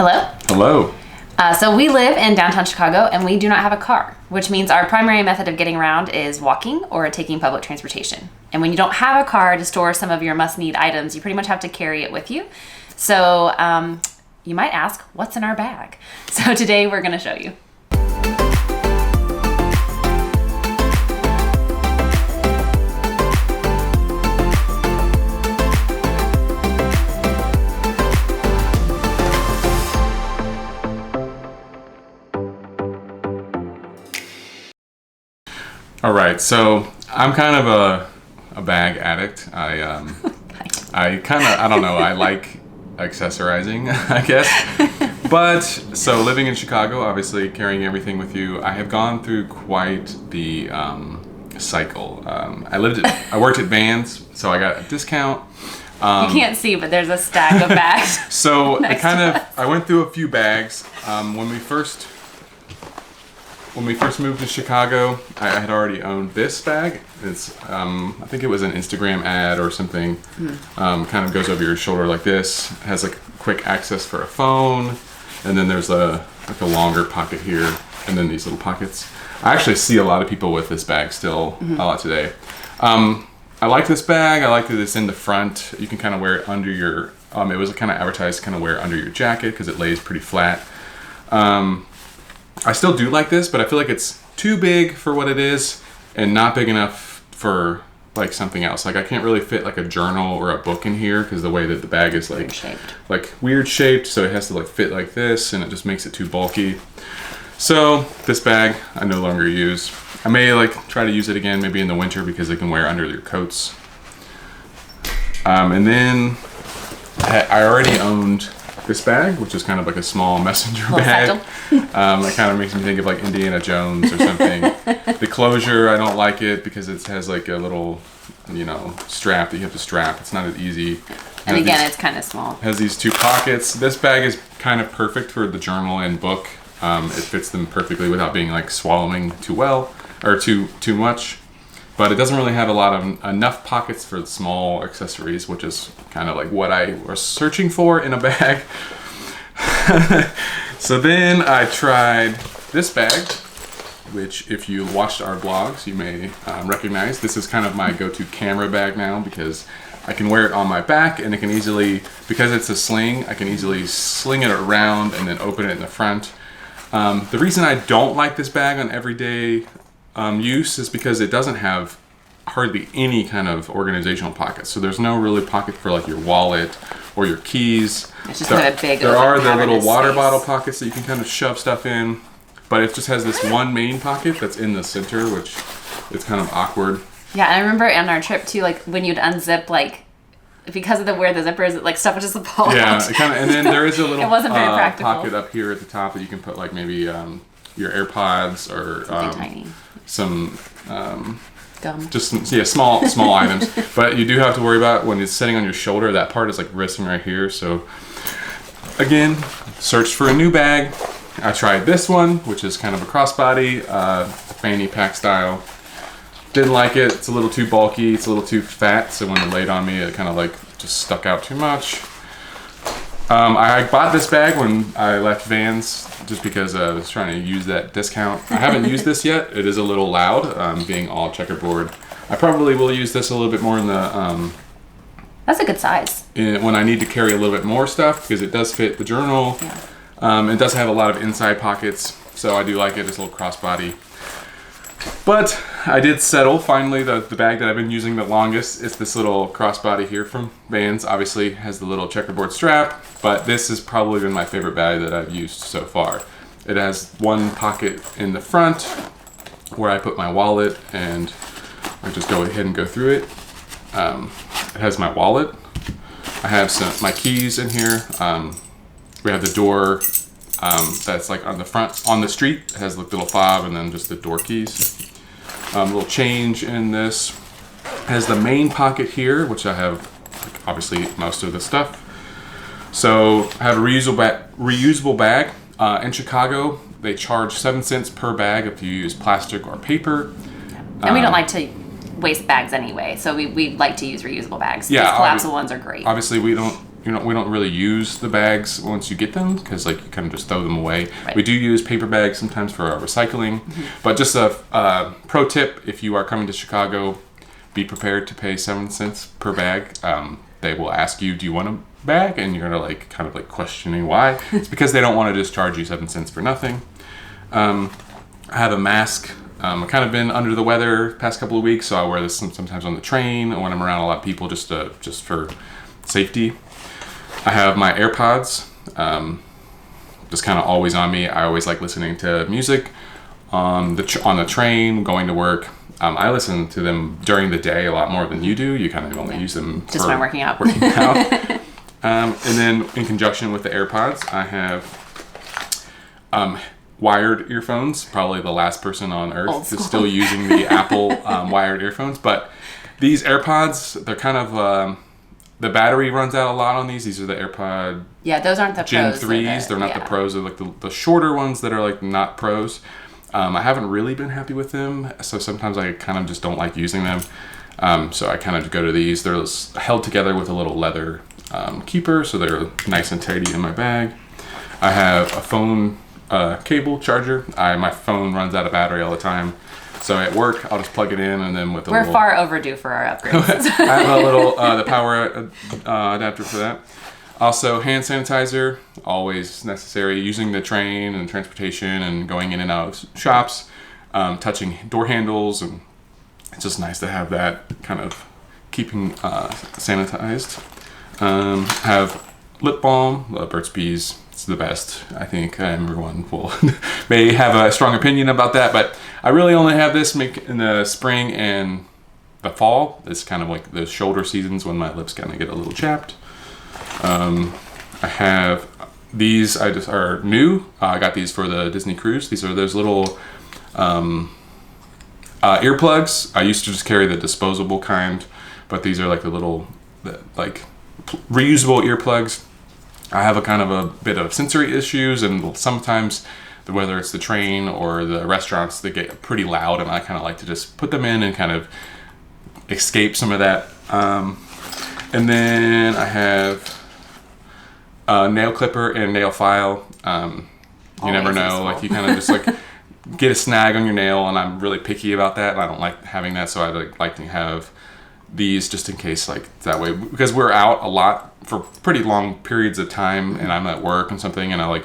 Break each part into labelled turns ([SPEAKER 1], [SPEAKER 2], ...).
[SPEAKER 1] Hello?
[SPEAKER 2] Hello.
[SPEAKER 1] So we live in downtown Chicago and we do not have a car, which means our primary method of getting around is walking or taking public transportation. And when you don't have a car to store some of your must-need items, you pretty much have to carry it with you. So you might ask, what's in our bag? So today we're going to show you.
[SPEAKER 2] All right, so I'm kind of a bag addict. I don't know, I like accessorizing, I guess. But, so living in Chicago, obviously carrying everything with you, I have gone through quite the cycle. I worked at Vans, so I got a discount.
[SPEAKER 1] You can't see, but there's a stack of bags.
[SPEAKER 2] So I went through a few bags. When we first moved to Chicago, I had already owned this bag. It's, I think it was an Instagram ad or something. Kind of goes over your shoulder like this. It has like quick access for a phone, and then there's a longer pocket here, and then these little pockets. I actually see a lot of people with this bag still a lot today. I like this bag. I like that it's in the front. You can kind of wear it under your. It was kind of advertised to kind of wear it under your jacket because it lays pretty flat. I still do like this, but I feel like it's too big for what it is and not big enough for like something else. Like I can't really fit like a journal or a book in here because the way that the bag is like weird shaped, so it has to like fit like this, and it just makes it too bulky. So this bag I no longer use. I may like try to use it again maybe in the winter because it can wear under your coats. And then I already owned this bag, which is kind of like a small messenger bag. It kind of makes me think of like Indiana Jones or something. The closure, I don't like it because it has like a little, strap that you have to strap. It's not as easy.
[SPEAKER 1] And again, it's kind of small.
[SPEAKER 2] It has these two pockets. This bag is kind of perfect for the journal and book. It fits them perfectly without being like swallowing too well or too much. But it doesn't really have enough pockets for small accessories, which is kind of like what I was searching for in a bag. So then I tried this bag, which if you watched our vlogs, you may recognize. This is kind of my go-to camera bag now because I can wear it on my back and it can easily, because it's a sling, I can easily sling it around and then open it in the front. The reason I don't like this bag on everyday use is because it doesn't have hardly any kind of organizational pockets. So there's no really pocket for like your wallet or your keys.
[SPEAKER 1] It's just kind of big.
[SPEAKER 2] There are the little water bottle pockets that you can kind of shove stuff in, but it just has this one main pocket that's in the center, which is kind of awkward.
[SPEAKER 1] Yeah, and I remember on our trip too, like when you'd unzip, like because of where the zipper is, like stuff would just fall out.
[SPEAKER 2] Yeah, it kind of, and then there is a little
[SPEAKER 1] it wasn't very practical.
[SPEAKER 2] Pocket up here at the top that you can put like maybe your AirPods or
[SPEAKER 1] something tiny.
[SPEAKER 2] Some
[SPEAKER 1] gum.
[SPEAKER 2] Just small items. But you do have to worry about when it's sitting on your shoulder. That part is like resting right here. So again, searched for a new bag. I tried this one, which is kind of a crossbody, fanny pack style. Didn't like it. It's a little too bulky. It's a little too fat. So when it laid on me, it kind of like just stuck out too much. I bought this bag when I left Vans just because I was trying to use that discount. I haven't used this yet. It is a little loud, being all checkerboard. I probably will use this a little bit more in the...
[SPEAKER 1] That's a good size.
[SPEAKER 2] When I need to carry a little bit more stuff because it does fit the journal. Yeah. It does have a lot of inside pockets, so I do like it. It's a little crossbody. But I did settle, finally, the bag that I've been using the longest. It's this little crossbody here from Vans. Obviously has the little checkerboard strap, but this has probably been my favorite bag that I've used so far. It has one pocket in the front where I put my wallet, and I just go ahead and go through it. It has my wallet. I have my keys in here. We have the door that's like on the front, on the street. It has the little fob and then just the door keys. A little change in this. It has the main pocket here, which I have like, obviously most of the stuff. So I have a reusable bag. In Chicago, they charge 7 cents per bag if you use plastic or paper.
[SPEAKER 1] And we don't like to waste bags anyway, so we like to use reusable bags.
[SPEAKER 2] Yeah,
[SPEAKER 1] these collapsible ones are great.
[SPEAKER 2] Obviously, we don't we don't really use the bags once you get them because like you kind of just throw them away.
[SPEAKER 1] Right.
[SPEAKER 2] We do use paper bags sometimes for our recycling, but just a pro tip: if you are coming to Chicago, be prepared to pay 7 cents per bag. They will ask you, "Do you want a bag?" And you're gonna like kind of like questioning why. It's because they don't want to just charge you 7 cents for nothing. I have a mask. I've kind of been under the weather past couple of weeks, so I wear this sometimes on the train or when I'm around a lot of people, just for safety. I have my AirPods, just kind of always on me. I always like listening to music on the train, going to work. I listen to them during the day a lot more than you do. You kind of only use them
[SPEAKER 1] just when I'm working out.
[SPEAKER 2] And then in conjunction with the AirPods, I have wired earphones. Probably the last person on earth is still using the Apple wired earphones. But these AirPods, they're kind of the battery runs out a lot on these. These are the AirPod.
[SPEAKER 1] Yeah, those aren't the
[SPEAKER 2] Gen
[SPEAKER 1] pros.
[SPEAKER 2] 3s. They're not the pros. They're like the shorter ones that are like not pros. I haven't really been happy with them, so sometimes I kind of just don't like using them. So I kind of go to these. They're held together with a little leather keeper, so they're nice and tidy in my bag. I have a phone cable charger. My phone runs out of battery all the time. So at work, I'll just plug it in, and then with
[SPEAKER 1] We're far overdue for our upgrades.
[SPEAKER 2] I have a little the power adapter for that. Also, hand sanitizer, always necessary. Using the train and transportation and going in and out of shops, touching door handles, and it's just nice to have that kind of keeping sanitized. Have lip balm, Burt's Bees. It's the best. I think everyone may have a strong opinion about that, but I really only have this in the spring and the fall. It's kind of like the shoulder seasons when my lips kind of get a little chapped. I have these. I just are new. I got these for the Disney cruise. These are those little earplugs. I used to just carry the disposable kind, but these are like the little like reusable earplugs. I have a kind of a bit of sensory issues, and sometimes whether it's the train or the restaurants, they get pretty loud, and I kind of like to just put them in and kind of escape some of that. And then I have a nail clipper and nail file. You never know, useful. Like you kind of just like get a snag on your nail, and I'm really picky about that, and I don't like having that, so I like to have these just in case, like that way, because we're out a lot for pretty long periods of time, and I'm at work and something, and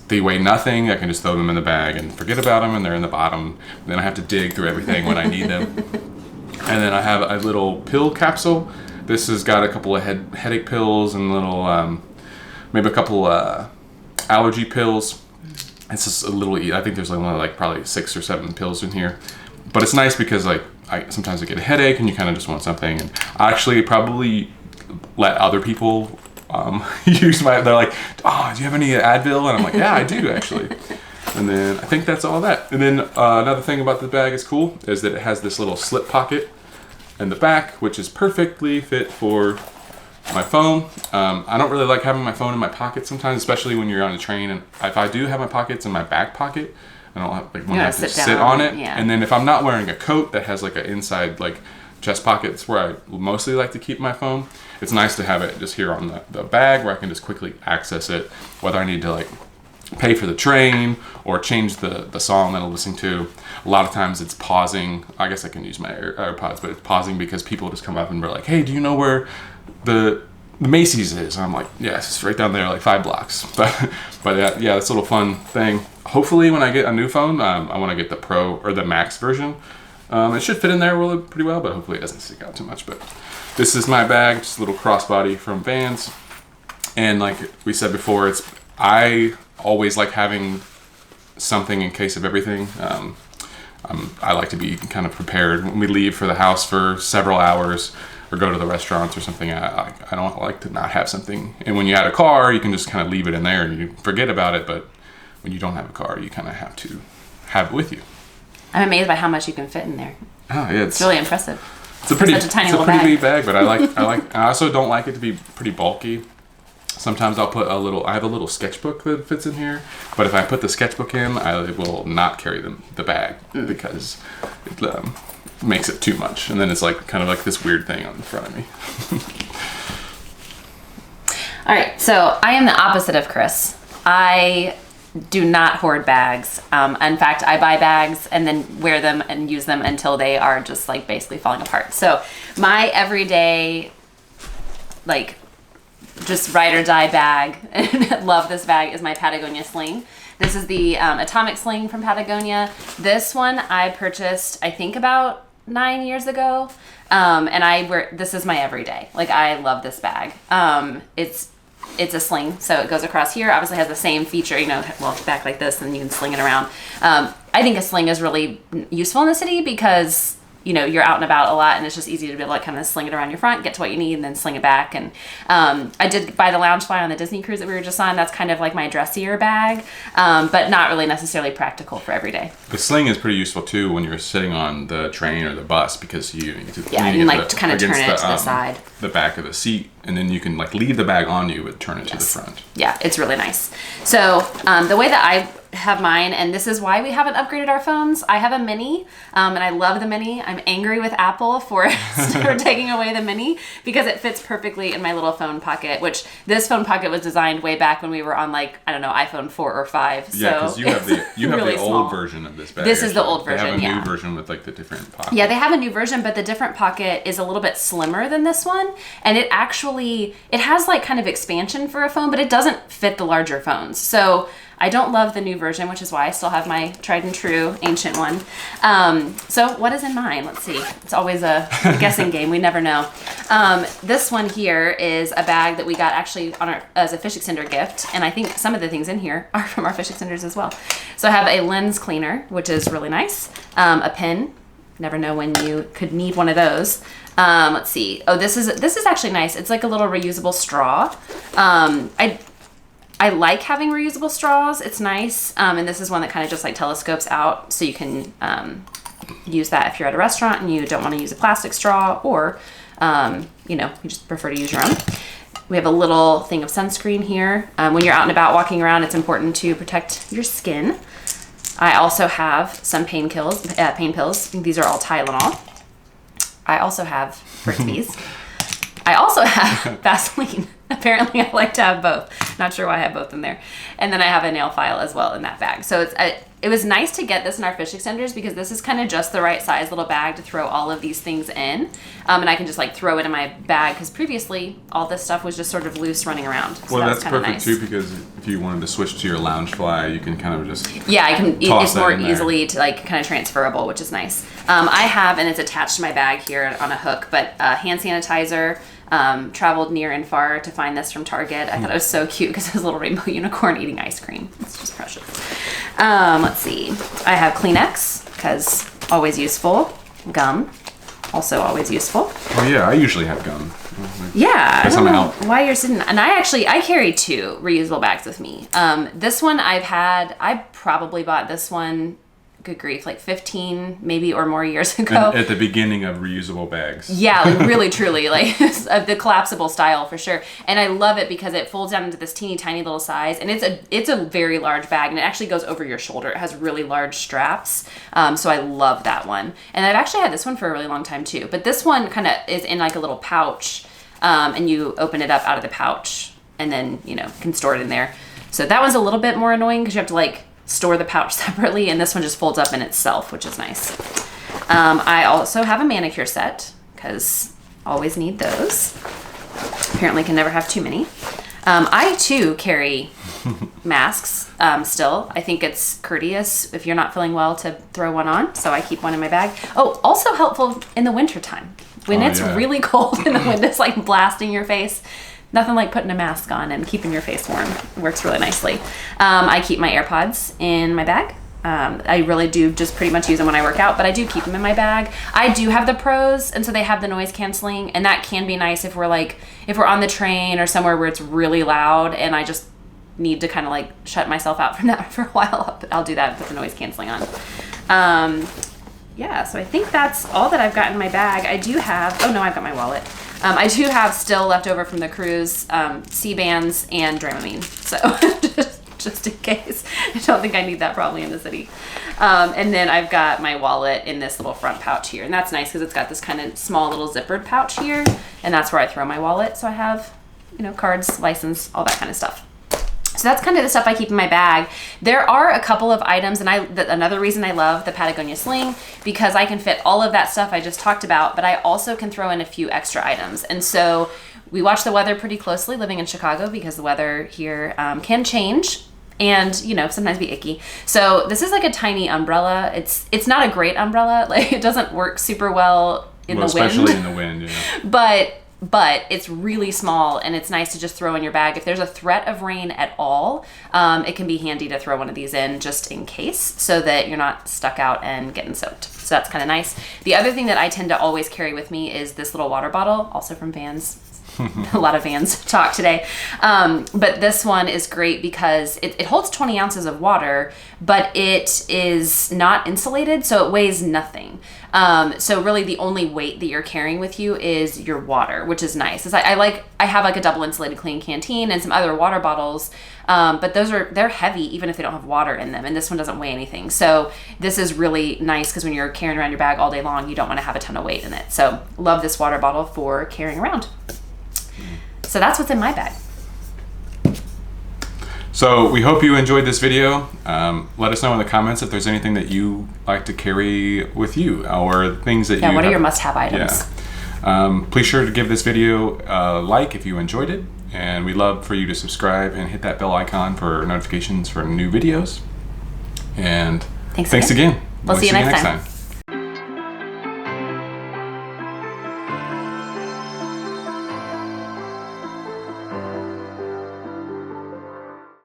[SPEAKER 2] they weigh nothing. I can just throw them in the bag and forget about them, and they're in the bottom. Then I have to dig through everything when I need them. And then I have a little pill capsule. This has got a couple of headache pills and little, maybe a couple allergy pills. It's just a little. I think there's only like probably 6 or 7 pills in here, but it's nice because like sometimes I get a headache and you kind of just want something. And I actually probably let other people use they're like, "Oh, do you have any Advil?" And I'm like, "Yeah, I do actually." And then I think that's all that. And then another thing about the bag is cool is that it has this little slip pocket in the back, which is perfectly fit for my phone. I don't really like having my phone in my pocket sometimes, especially when you're on a train. And if I do have my pockets in my back pocket, I don't have when I have to sit on it.
[SPEAKER 1] Yeah.
[SPEAKER 2] And then if I'm not wearing a coat that has like an inside like chest pocket, it's where I mostly like to keep my phone. It's nice to have it just here on the bag where I can just quickly access it, whether I need to like pay for the train or change the song that I'm listening to. A lot of times it's pausing. I guess I can use my AirPods, but it's pausing because people just come up and they're like, "Hey, do you know where the Macy's is?" And I'm like, "Yes, it's right down there, like 5 blocks." But yeah, it's a little fun thing. Hopefully when I get a new phone, I want to get the Pro or the Max version. It should fit in there pretty well, but hopefully it doesn't stick out too much. But this is my bag, just a little crossbody from Vans. And like we said before, I always like having something in case of everything. I like to be kind of prepared when we leave for the house for several hours or go to the restaurants or something. I don't like to not have something. And when you have a car, you can just kind of leave it in there and you forget about it. But when you don't have a car, you kind of have to have it with you.
[SPEAKER 1] I'm amazed by how much you can fit in there.
[SPEAKER 2] Oh yeah,
[SPEAKER 1] it's really impressive.
[SPEAKER 2] It's a pretty big bag, but I also don't like it to be pretty bulky. Sometimes I'll put I have a little sketchbook that fits in here, but if I put the sketchbook in, I will not carry the bag because it makes it too much. And then it's like kind of like this weird thing on the front of me.
[SPEAKER 1] All right, so I am the opposite of Chris. I do not hoard bags. In fact, I buy bags and then wear them and use them until they are just like basically falling apart. So my everyday, like, just ride or die bag, and love this bag, is my Patagonia sling. This is the Atomic Sling from Patagonia. This one I purchased, I think, about 9 years ago. And this is my everyday. Like, I love this bag. It's a sling, so it goes across here. Obviously has the same feature, back like this, and you can sling it around. I think a sling is really useful in the city because, you're out and about a lot, and it's just easy to be able to kind of sling it around your front, get to what you need, and then sling it back. And I did buy the Loungefly on the Disney cruise that we were just on. That's kind of like my dressier bag, but not really necessarily practical for every day.
[SPEAKER 2] The sling is pretty useful too when you're sitting on the train or the bus, because you can
[SPEAKER 1] kind of turn it to the side,
[SPEAKER 2] the back of the seat, and then you can like leave the bag on you but turn it to the front.
[SPEAKER 1] Yeah, it's really nice. So the way that I have mine, and this is why we haven't upgraded our phones. I have a mini, and I love the mini. I'm angry with Apple for taking away the mini because it fits perfectly in my little phone pocket, which this phone pocket was designed way back when we were on, like, I don't know, iPhone 4 or 5.
[SPEAKER 2] Yeah, because you have
[SPEAKER 1] really
[SPEAKER 2] the old version of this bag.
[SPEAKER 1] This is the old version,
[SPEAKER 2] They have a new version with like the different pocket.
[SPEAKER 1] Yeah, they have a new version, but the different pocket is a little bit slimmer than this one, and it has like kind of expansion for a phone, but it doesn't fit the larger phones. So I don't love the new version, which is why I still have my tried and true ancient one. So what is in mine? Let's see. It's always a guessing game. We never know. This one here is a bag that we got actually as a fish extender gift. And I think some of the things in here are from our fish extenders as well. So I have a lens cleaner, which is really nice. A pen. Never know when you could need one of those. Let's see. Oh, this is actually nice. It's like a little reusable straw. I like having reusable straws. It's nice. And this is one that kind of just like telescopes out, so you can use that if you're at a restaurant and you don't want to use a plastic straw, or you just prefer to use your own. We have a little thing of sunscreen here. When you're out and about walking around, it's important to protect your skin. I also have some pain pills. These are all Tylenol. I also have Frisbees. I also have Vaseline. Apparently I like to have both. Not sure why I have both in there. And then I have a nail file as well in that bag. So it was nice to get this in our fish extenders because this is kind of just the right size little bag to throw all of these things in. And I can just like throw it in my bag because previously all this stuff was just sort of loose running around. So
[SPEAKER 2] well, that's perfect nice. Too, because if you wanted to switch to your Loungefly, you can kind of just
[SPEAKER 1] it's more easily to like kind of transferable, which is nice. I have, and it's attached to my bag here on a hook, but hand sanitizer. Traveled near and far to find this from Target. I thought it was so cute because it was a little rainbow unicorn eating ice cream. It's just precious. Let's see. I have Kleenex because always useful. Gum, also always useful.
[SPEAKER 2] Oh yeah, I usually have gum.
[SPEAKER 1] Yeah, I don't know why you're sitting. And I carry 2 reusable bags with me. This one I probably bought this one, good grief, like 15 maybe or more years ago.
[SPEAKER 2] At the beginning of reusable bags.
[SPEAKER 1] Yeah, like really truly, like the collapsible style for sure. And I love it because it folds down into this teeny tiny little size, and it's a very large bag, and it actually goes over your shoulder. It has really large straps, so I love that one. And I've actually had this one for a really long time too. But this one kind of is in like a little pouch, and you open it up out of the pouch, and then can store it in there. So that one's a little bit more annoying because you have to like store the pouch separately, and this one just folds up in itself, which is nice. I also have a manicure set because always need those. Apparently can never have too many. I too carry masks still. I think it's courteous if you're not feeling well to throw one on, so I keep one in my bag. Oh, also helpful in the wintertime when it's really cold and the wind is like blasting your face. Nothing like putting a mask on and keeping your face warm. It works really nicely. I keep my AirPods in my bag. I really do just pretty much use them when I work out, but I do keep them in my bag. I do have the Pros, and so they have the noise canceling, and that can be nice if we're on the train or somewhere where it's really loud and I just need to kind of like shut myself out from that for a while. I'll do that and put the noise canceling on. So I think that's all that I've got in my bag. I've got my wallet. I do have still left over from the cruise C-bands and Dramamine, so just in case. I don't think I need that probably in the city. And then I've got my wallet in this little front pouch here, and that's nice because it's got this kind of small little zippered pouch here, and that's where I throw my wallet. So I have cards, license, all that kind of stuff. So that's kind of the stuff I keep in my bag. There are a couple of items, and another reason I love the Patagonia sling, because I can fit all of that stuff I just talked about, but I also can throw in a few extra items. And so we watch the weather pretty closely living in Chicago, because the weather here can change and, sometimes be icky. So this is like a tiny umbrella. It's not a great umbrella. Like, it doesn't work super well in the wind.
[SPEAKER 2] Especially in the wind, yeah.
[SPEAKER 1] But it's really small, and it's nice to just throw in your bag. If there's a threat of rain at all, it can be handy to throw one of these in just in case, so that you're not stuck out and getting soaked. So that's kind of nice. The other thing that I tend to always carry with me is this little water bottle, also from Vans. A lot of Vans talk today. But this one is great because it holds 20 ounces of water, but it is not insulated, so it weighs nothing. So really the only weight that you're carrying with you is your water, which is nice. I have like a double insulated clean canteen and some other water bottles, but they're heavy even if they don't have water in them, and this one doesn't weigh anything. So this is really nice because when you're carrying around your bag all day long, you don't want to have a ton of weight in it. So love this water bottle for carrying around. So that's what's in my bag.
[SPEAKER 2] So we hope you enjoyed this video. Let us know in the comments if there's anything that you like to carry with you, or things that
[SPEAKER 1] what are your must-have items?
[SPEAKER 2] Yeah. Please sure to give this video a like if you enjoyed it, and we'd love for you to subscribe and hit that bell icon for notifications for new videos. And thanks again.
[SPEAKER 1] We'll see you next time.